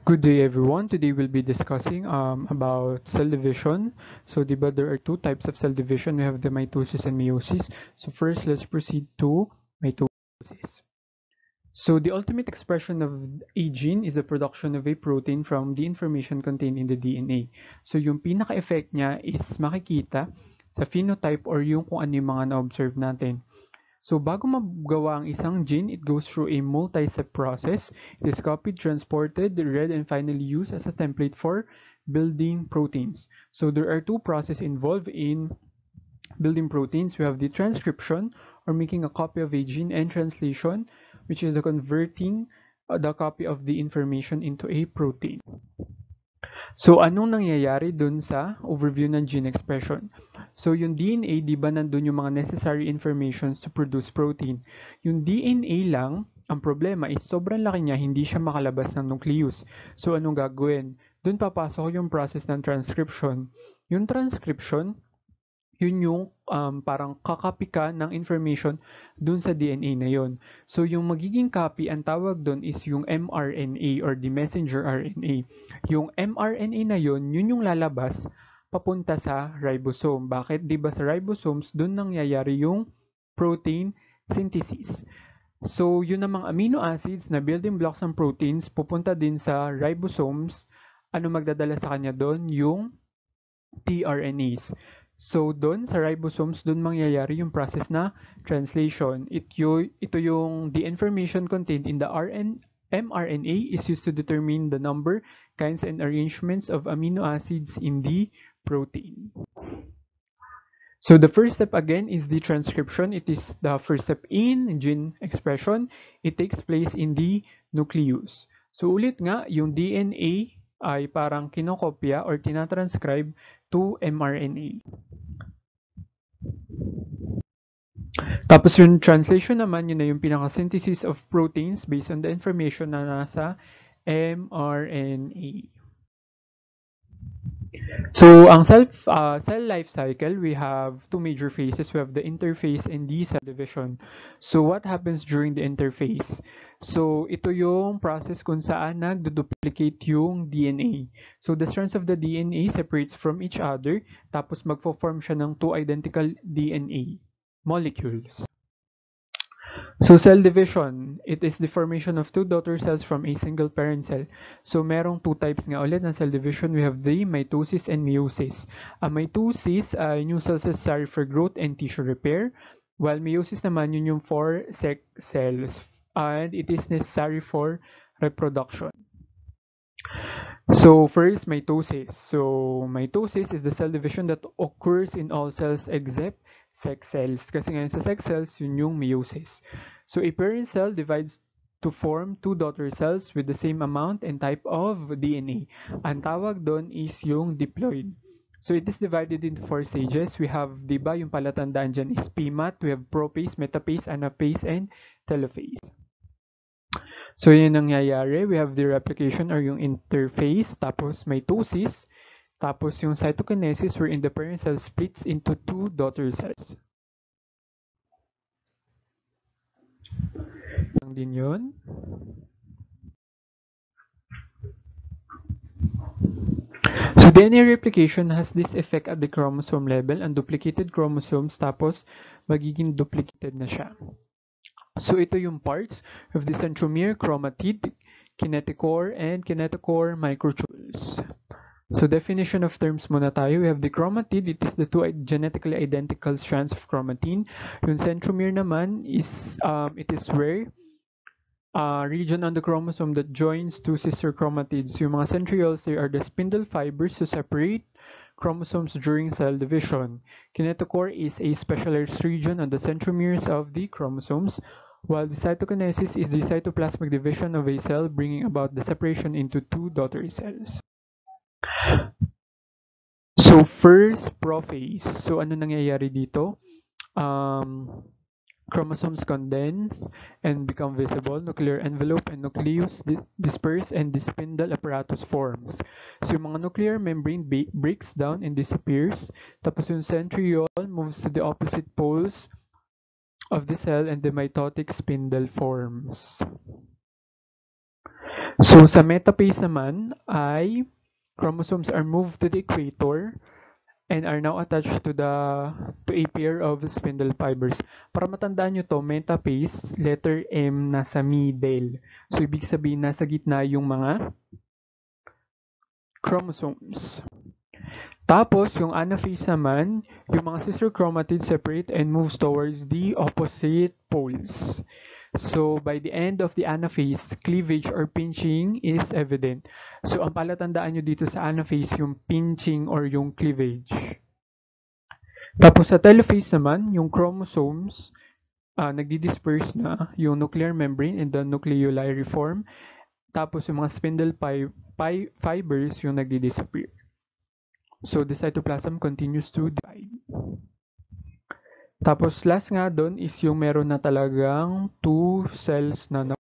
Good day everyone. Today we'll be discussing about cell division. So diba there are two types of cell division. We have the mitosis and meiosis. So first let's proceed to mitosis. So the ultimate expression of a gene is the production of a protein from the information contained in the DNA. So yung pinaka-effect niya is makikita sa phenotype or yung kung ano yung mga na-observe natin. So bago magawa ang isang gene, it goes through a multi-step process. It is copied, transported, read, and finally used as a template for building proteins. So there are two processes involved in building proteins. We have the transcription, or making a copy of a gene, and translation, which is the converting the copy of the information into a protein. So, anong nangyayari dun sa overview ng gene expression? So, yung DNA, di ba nandun yung mga necessary informations to produce protein? Yung DNA lang, ang problema is sobrang laki niya, hindi siya makalabas ng nucleus. So, anong gagawin? Dun papasok yung process ng transcription. Yung transcription, yun yung parang kakopy ka ng information dun sa DNA na yun. So, yung magiging copy, ang tawag dun is yung mRNA or the messenger RNA. Yung mRNA na yun yung lalabas papunta sa ribosome. Bakit? Di ba sa ribosomes, dun nangyayari yung protein synthesis. So, yun namang amino acids na building blocks ng proteins, pupunta din sa ribosomes. Ano magdadala sa kanya doon? Yung tRNAs. So, doon sa ribosomes, doon mangyayari yung process na translation. Ito yung the information contained in the mRNA is used to determine the number, kinds, and arrangements of amino acids in the protein. So the first step again is the transcription. It is the first step in gene expression. It takes place in the nucleus. So ulit nga, yung DNA ay parang kinokopya or tinatranscribe to mRNA. Tapos yung translation naman, yun na yung pinaka-synthesis of proteins based on the information na nasa mRNA. So, ang cell life cycle, we have two major phases. We have the interphase and the cell division. So, what happens during the interphase? So, ito yung process kung saan nagduduplicate yung DNA. So, the strands of the DNA separates from each other, tapos magfo-form siya ng two identical DNA molecules. So cell division, it is the formation of two daughter cells from a single parent cell. So merong two types nga ulit ng cell division. We have the mitosis and meiosis. Mitosis ay new cells necessary for growth and tissue repair, while meiosis naman yun yung for sex cells and it is necessary for reproduction. So first, mitosis. So mitosis is the cell division that occurs in all cells except sex cells. Kasi ngayon sa sex cells, yun yung meiosis. So a parent cell divides to form two daughter cells with the same amount and type of DNA. Ang tawag doon is yung diploid. So it is divided into four stages. We have, di ba, yung palatandaan dyan is PMAT. We have prophase, metaphase, anaphase, and telophase. So yun ang nangyayari. We have the replication or yung interphase, tapos mitosis, tapos yung cytokinesis wherein the parent cell splits into two daughter cells. Lang din yun. So DNA replication has this effect at the chromosome level. Ang duplicated chromosomes tapos magiging duplicated na siya. So ito yung parts of the centromere, chromatid, kinetochore, and kinetochore microtubules. So definition of terms muna tayo. We have the chromatid. It is the two genetically identical strands of chromatin. Yung centromere naman is it is where region on the chromosome that joins two sister chromatids. Yung mga centrioles, they are the spindle fibers to separate chromosomes during cell division. Kinetochore is a specialized region on the centromeres of the chromosomes, while the cytokinesis is the cytoplasmic division of a cell, bringing about the separation into two daughter cells. So first, prophase. So ano nangyayari dito? Chromosomes condense and become visible, nuclear envelope and nucleus disperse, and the spindle apparatus forms. So yung mga nuclear membrane breaks down and disappears. Tapos yung centriole moves to the opposite poles of the cell and the mitotic spindle forms. So sa metaphase naman ay chromosomes are moved to the equator and are now attached to a pair of spindle fibers. Para matandaan nyo to, metaphase, letter M nasa middle. So ibig sabihin nasa gitna yung mga chromosomes. Tapos, yung anaphase naman, yung mga sister chromatids separate and moves towards the opposite poles. So, by the end of the anaphase, cleavage or pinching is evident. So, ang palatandaan nyo dito sa anaphase, yung pinching or yung cleavage. Tapos, sa telophase naman, yung chromosomes, nagdi-disperse na yung nuclear membrane and the nucleoli reform. Tapos, yung mga spindle fibers yung nagdi-disappear. So, the cytoplasm continues to divide. Tapos, last nga doon is yung meron na talagang 2 cells na